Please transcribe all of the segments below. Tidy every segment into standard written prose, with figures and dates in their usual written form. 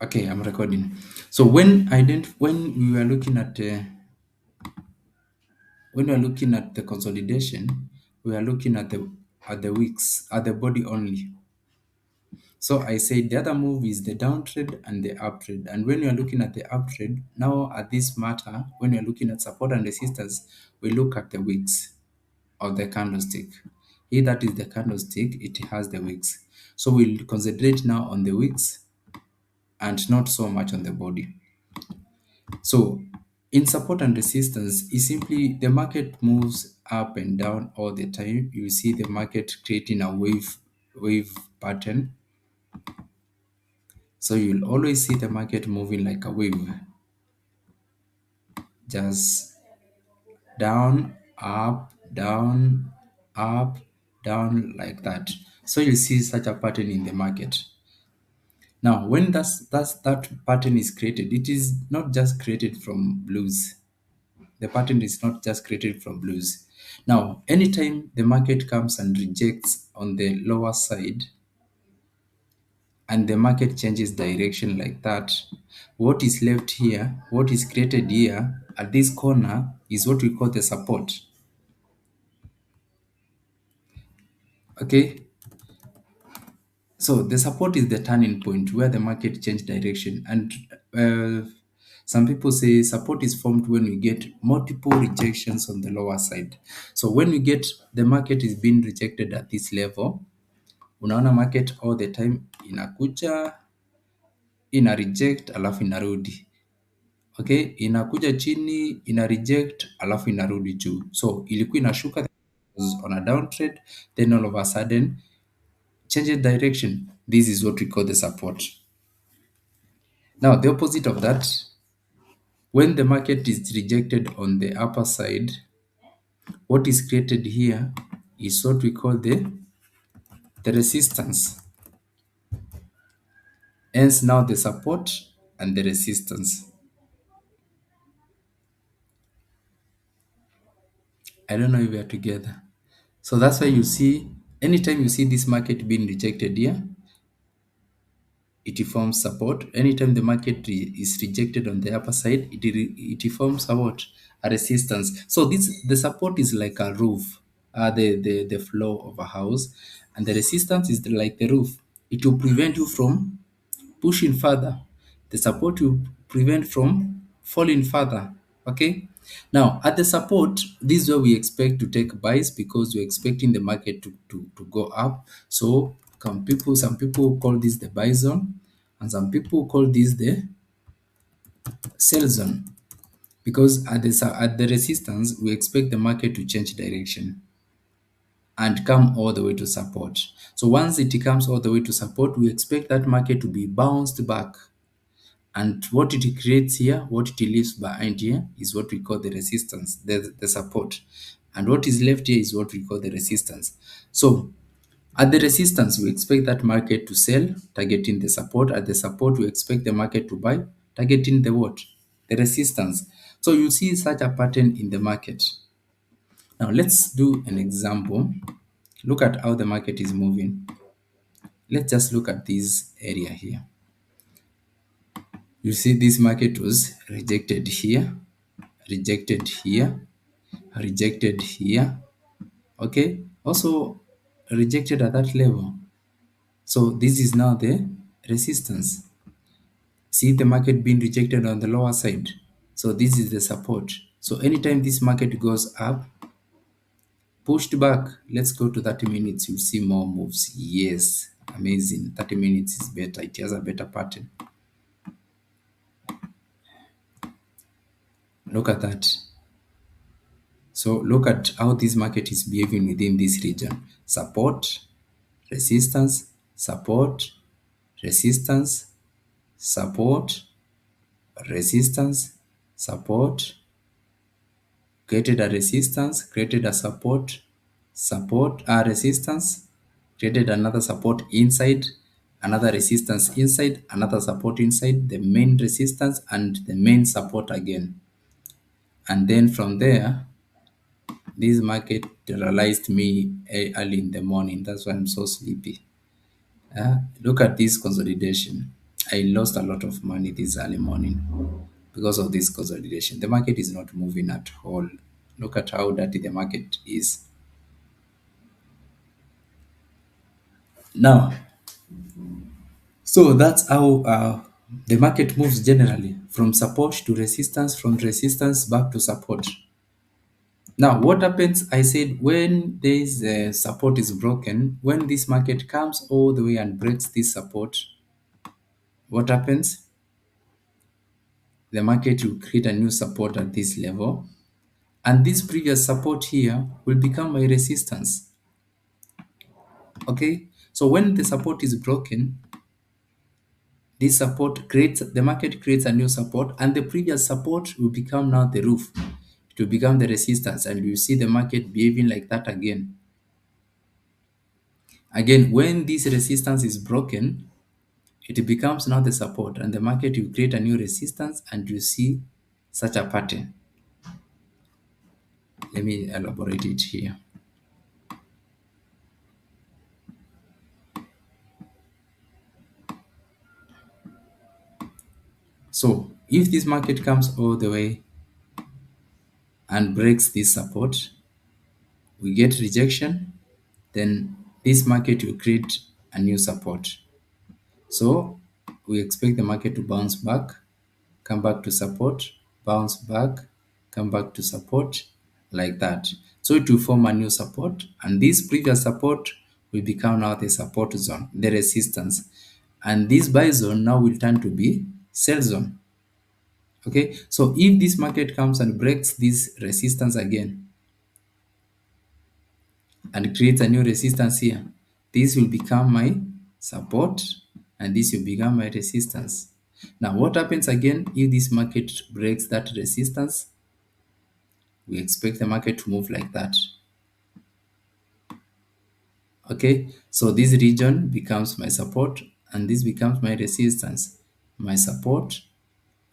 Okay, I'm recording. So when we were looking at when we are looking at the consolidation, we are looking at the wicks, at the body only. So I said the other move is the down trade and the up trade. And when you are looking at the up trade, now at this matter, when you are looking at support and resistance, we look at the wicks of the candlestick. Here that is the candlestick, it has the wicks. So we'll concentrate now on the wicks and not so much on the body. So in support and resistance is simply the market moves up and down all the time. You see the market creating a wave pattern. So you'll always see the market moving like a wave, just down, up, down like that. So you see such a pattern in the market. Now, when that pattern is created, it is not just created from blues. The pattern is not just created from blues. Now, anytime the market comes and rejects on the lower side and the market changes direction like that, what is left here, what is created here at this corner is what we call the support. Okay, so the support is the turning point where the market change direction, and some people say support is formed when we get multiple rejections on the lower side. So when we get the market is being rejected at this level, unaona market all the time inakuja ina reject alafu inarudi. Okay, inakuja chini ina reject alafu inarudi juu. So ilikuwa inashuka on a down trade, then all of a sudden change direction. This is what we call the support. Now, the opposite of that, when the market is rejected on the upper side, what is created here is what we call the resistance. Hence, now the support and the resistance. I don't know if we are together. So that's why you see, anytime you see this market being rejected here, it forms support. Anytime the market is rejected on the upper side, it forms a what? A resistance. So the support is like a roof, the floor of a house, and the resistance is like the roof. It will prevent you from pushing further. The support will prevent from falling further. Okay. Now at the support, this is where we expect to take buys because we're expecting the market to go up. So some people call this the buy zone, and some people call this the sell zone. Because at the resistance, we expect the market to change direction and come all the way to support. So once it comes all the way to support, we expect that market to be bounced back. And what it creates here, what it leaves behind here is what we call the resistance, the support. And what is left here is what we call the resistance. So at the resistance, we expect that market to sell, targeting the support. At the support, we expect the market to buy, targeting the what? The resistance. So you see such a pattern in the market. Now let's do an example. Look at how the market is moving. Let's just look at this area here. You see this market was rejected here, rejected here, rejected here. Okay, also rejected at that level. So this is now the resistance. See the market being rejected on the lower side. So this is the support. So anytime this market goes up, pushed back, let's go to 30 minutes, you see more moves. Yes, amazing. 30 minutes is better. It has a better pattern. Look at that. So look at how this market is behaving within this region. Support, resistance, support, resistance, support, resistance, support, created a resistance, created a support, resistance, created another support inside, another resistance inside, another support inside, the main resistance and the main support again. And then from there, this market terrorized me early in the morning. That's why I'm so sleepy. Look at this consolidation. I lost a lot of money this early morning because of this consolidation. The market is not moving at all. Look at how dirty the market is. Now, so that's how the market moves generally, from support to resistance, from resistance back to support. Now, what happens? I said when this support is broken, when this market comes all the way and breaks this support, what happens? The market will create a new support at this level, and this previous support here will become my resistance. Okay, so when the support is broken, this support creates, the market creates a new support, and the previous support will become now the roof. It will become the resistance, and you see the market behaving like that again. Again, when this resistance is broken, it becomes now the support, and the market will create a new resistance, and you see such a pattern. Let me elaborate it here. So if this market comes all the way and breaks this support, we get rejection, then this market will create a new support. So we expect the market to bounce back, come back to support, bounce back, come back to support, like that. So it will form a new support, and this previous support will become now the support zone, the resistance. And this buy zone now will turn to be sell zone. Okay, so if this market comes and breaks this resistance again and creates a new resistance here, this will become my support and this will become my resistance. Now, what happens again if this market breaks that resistance? We expect the market to move like that. Okay, so this region becomes my support and this becomes my resistance. My support,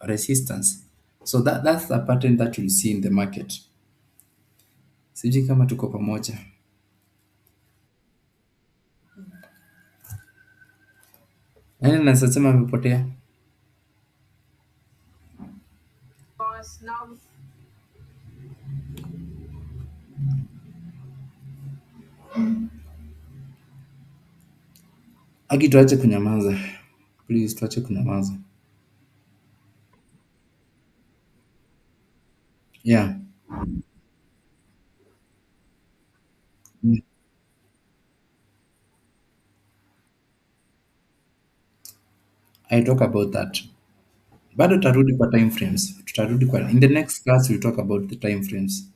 resistance. So that's the pattern that you'll see in the market. Sijui kama tuko pamoja. Nani nasema amepotea? Aki, tuache kunyamaza. Please, tuache kunyamaza. Yeah. Mm. I talk about that. Bado tutarudi kwa time frames. Tutarudi kwa, in the next class we'll talk about the time frames.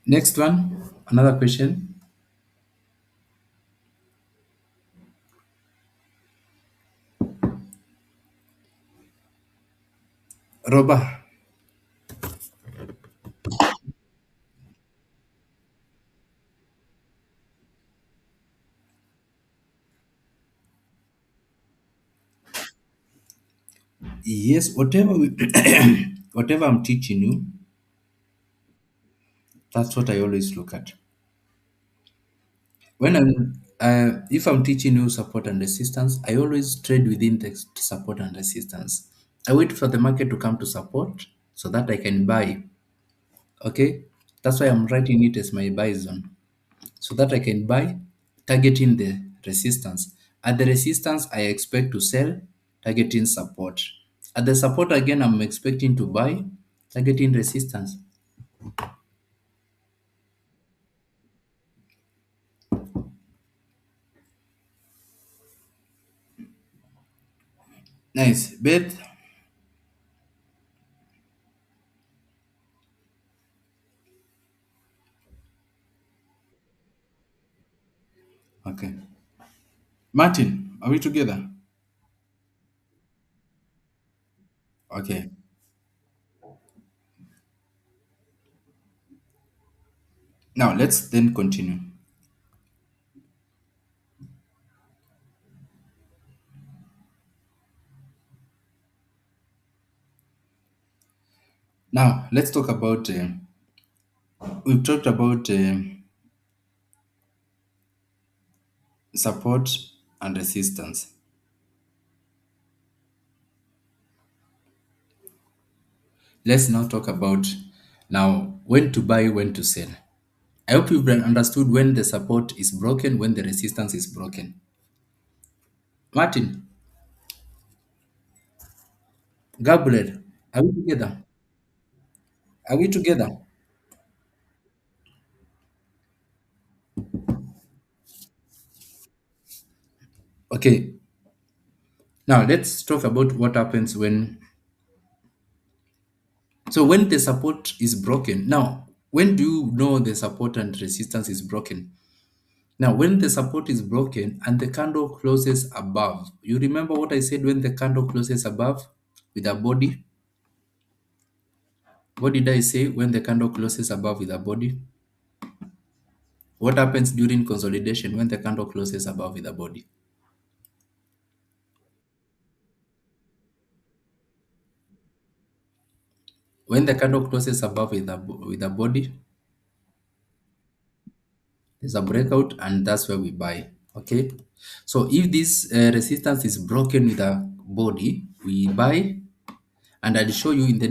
Next one, another question. Roba. Yes, whatever we whatever I'm teaching you, that's what I always look at. When I'm if I'm teaching you support and resistance, I always trade within the support and resistance. I wait for the market to come to support so that I can buy. Okay, that's why I'm writing it as my buy zone so that I can buy, targeting the resistance. At the resistance, I expect to sell, targeting support. At the support again, I'm expecting to buy, targeting resistance. Nice. Beth. Okay. Martin, are we together? Okay. Now let's then continue. Now let's talk about. We've talked about support and resistance. Let's now talk about now when to buy, when to sell. I hope you've understood when the support is broken, when the resistance is broken. Martin, Gabriel, are we together? Are we together? Okay, now let's talk about what happens when. So when the support is broken, now when do you know the support and resistance is broken? Now, when the support is broken and the candle closes above, you remember what I said when the candle closes above with a body? What did I say when the candle closes above with a body? What happens during consolidation when the candle closes above with a body? When the candle closes above with a body, there's a breakout, and that's where we buy. Okay, so if this resistance is broken with a body, we buy. And I'll show you in the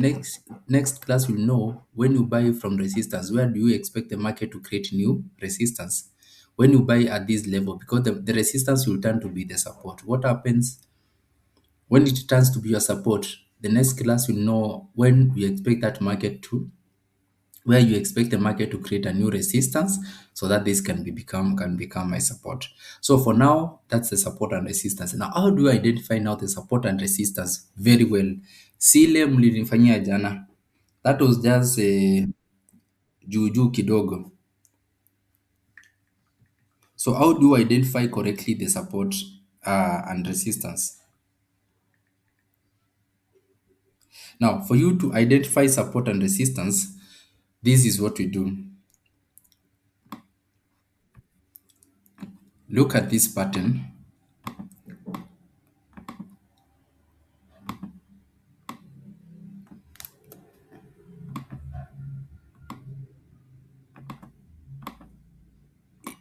next class. We'll know when you buy from resistance, where do you expect the market to create new resistance? When you buy at this level, because the resistance will turn to be the support. What happens when it turns to be your support? The next class will know when you expect that market to, where you expect the market to create a new resistance, so that this can become my support. So for now, that's the support and resistance. Now, how do you identify now the support and resistance? Very well. Sile mlinifanyia jana. That was just juu kidogo. So how do you identify correctly the support and resistance? Now, for you to identify support and resistance, this is what we do. Look at this pattern.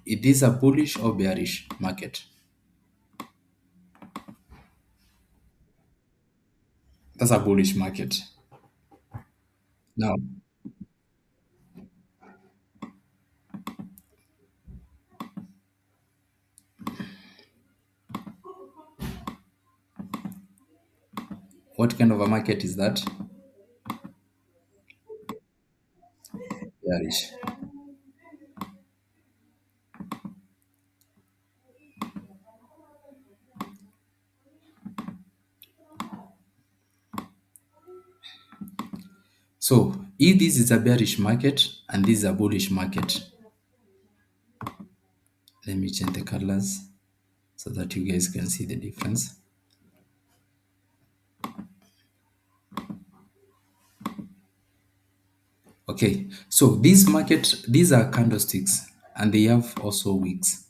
It is a bullish or bearish market. That's a bullish market. Now, what kind of a market is that? Bearish. So, if this is a bearish market and this is a bullish market, let me change the colors so that you guys can see the difference. Okay, so this market, these are candlesticks and they have also wicks.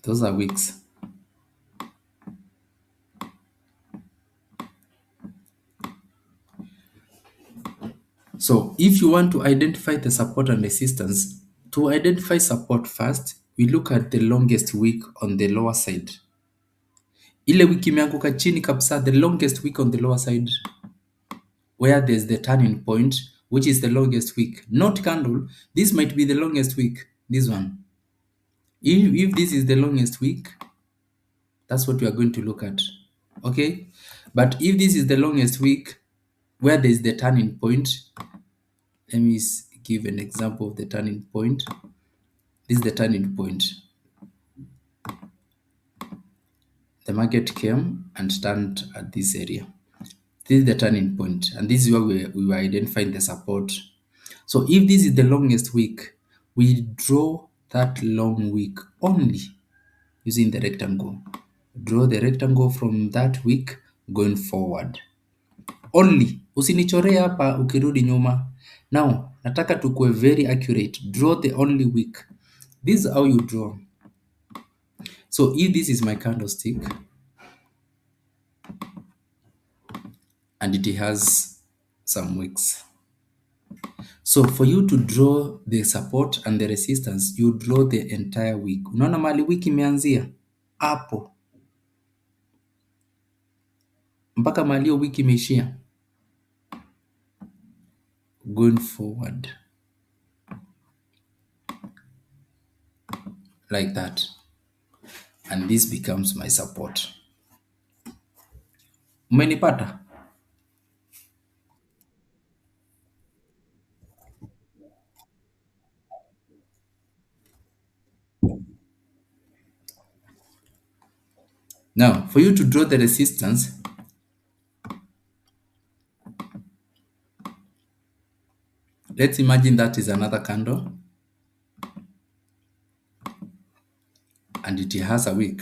Those are wicks. So if you want to identify the support and resistance, to identify support first, we look at the longest wick on the lower side. Ile wiki imeanguka chini kabisa, the longest wick on the lower side, where there's the turning point, which is the longest wick, not candle. This might be the longest wick, this one. If this is the longest wick, that's what we are going to look at. Okay, but if this is the longest wick, where there's the turning point, let me give an example of the turning point. This is the turning point. The market came and turned at this area. This is the turning point, and this is where we were identifying the support. So if this is the longest wick, we draw that long wick only using the rectangle. Draw the rectangle from that wick going forward. Only. Usinichoree hapa ukirudi nyuma. Now, nataka tukue very accurate. Draw the only wick. This is how you draw. So if this is my candlestick and it has some weeks. So for you to draw the support and the resistance, you draw the entire week. Unaona mali wiki imeanzia hapo mpaka mali hiyo wiki imeishia. Going forward like that, and this becomes my support. Umenipata? Now for you to draw the resistance, let's imagine that is another candle and it has a wick.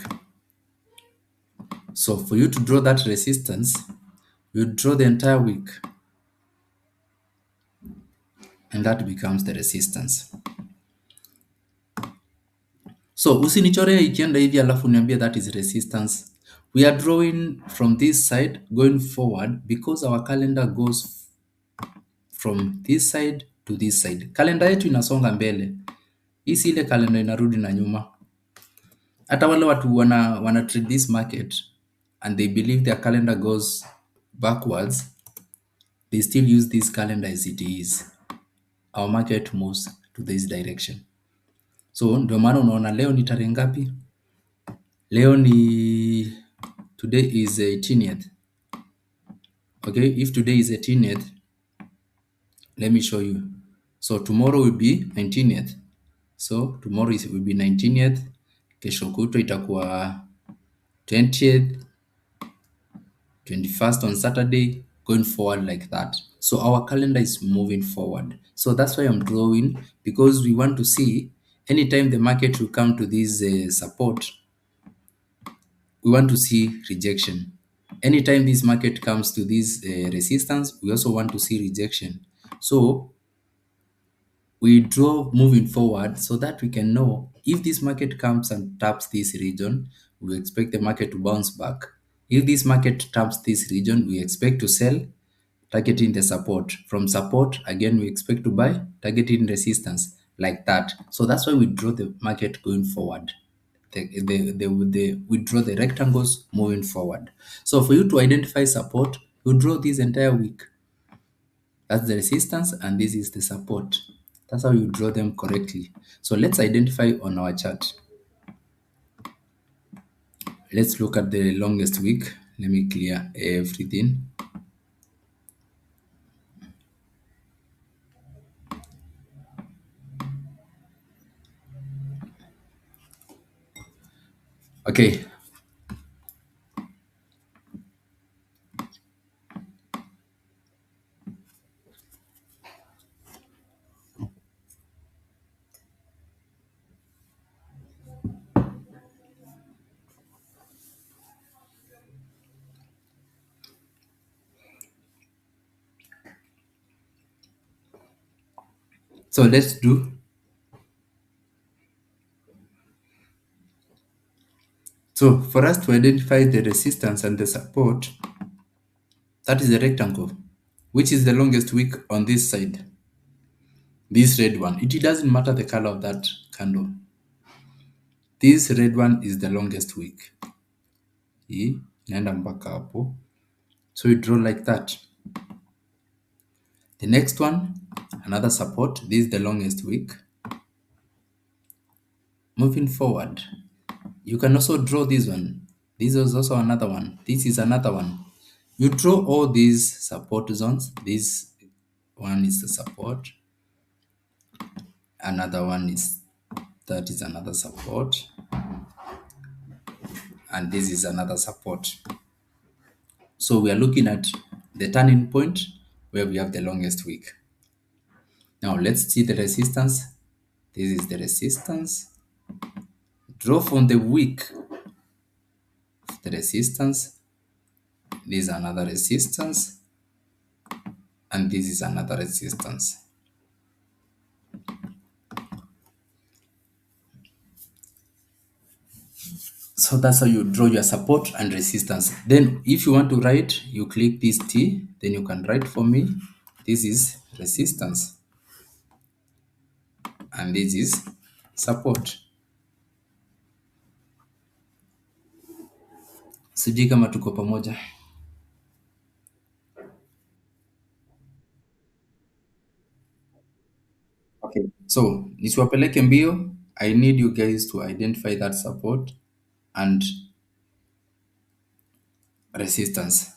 So for you to draw that resistance, you draw the entire wick, and that becomes the resistance. So usinichore ikienda hivi alafu niambie that is resistance. We are drawing from this side going forward because our calendar goes from this side to this side. Kalenda yetu inasonga mbele. Hii si ile kalenda inarudi na nyuma. Hata wale watu wana trade this market and they believe their calendar goes backwards, they still use this calendar as it is. Our market moves to this direction. So ndio maana unaona leo ni tarehe ngapi? Leo ni today is 18th. Okay, if today is 18th, let me show you. So tomorrow will be 19th. So tomorrow will be 19th. Kesho kutwa itakuwa 20th, 21st on Saturday, going forward like that. So our calendar is moving forward. So that's why I'm drawing, because we want to see anytime the market will come to this support, we want to see rejection. Anytime this market comes to this resistance, we also want to see rejection. So we draw moving forward so that we can know if this market comes and taps this region, we expect the market to bounce back. If this market taps this region, we expect to sell, targeting the support. From support, again, we expect to buy, targeting resistance, like that. So that's why we draw the market going forward. We draw the rectangles moving forward. So for you to identify support, you draw this entire week. That's the resistance and this is the support. That's how you draw them correctly. So let's identify on our chart. Let's look at the longest week. Let me clear everything. Okay. So let's do. So for us to identify the resistance and the support, that is the rectangle, which is the longest wick on this side. This red one. It doesn't matter the color of that candle. This red one is the longest wick. Hii inaenda mpaka hapo. So you draw like that. The next one, another support. This is the longest wick. Moving forward, you can also draw this one. This is also another one. This is another one. You draw all these support zones. This one is the support. Another one is, that is another support. And this is another support. So we are looking at the turning point where we have the longest wick. Now let's see the resistance. This is the resistance. Draw from the wick the resistance. This is another resistance. And this is another resistance. So that's how you draw your support and resistance. Then if you want to write, you click this T, then you can write for me. This is resistance and this is support. Sijui kama tuko pamoja. Okay. So, nisiwapeleke mbio. I need you guys to identify that support and resistance.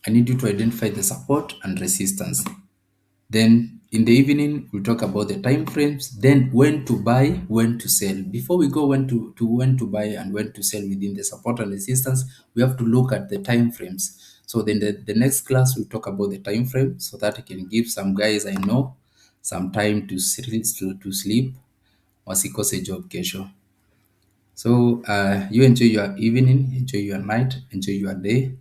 I need you to identify the support and resistance. Then in the evening, we'll talk about the time frames, then when to buy, when to sell. Before we go to when to buy and when to sell within the support and resistance, we have to look at the time frames. So then the next class, we'll talk about the time frame so that I can give some guys I know some time to sleep wasikose job kesho. So you enjoy your evening, enjoy your night, enjoy your day,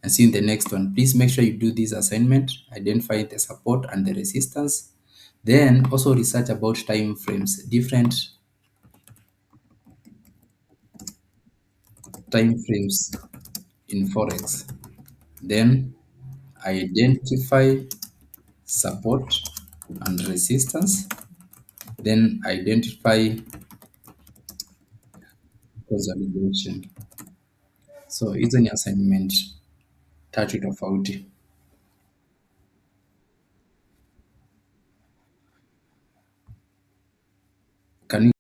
and see you in the next one. Please make sure you do this assignment, identify the support and the resistance. Then also research about time frames, different time frames in Forex. Then identify support and resistance. Then identify consolidation. So hizo ni assignment tatu tofauti. Can you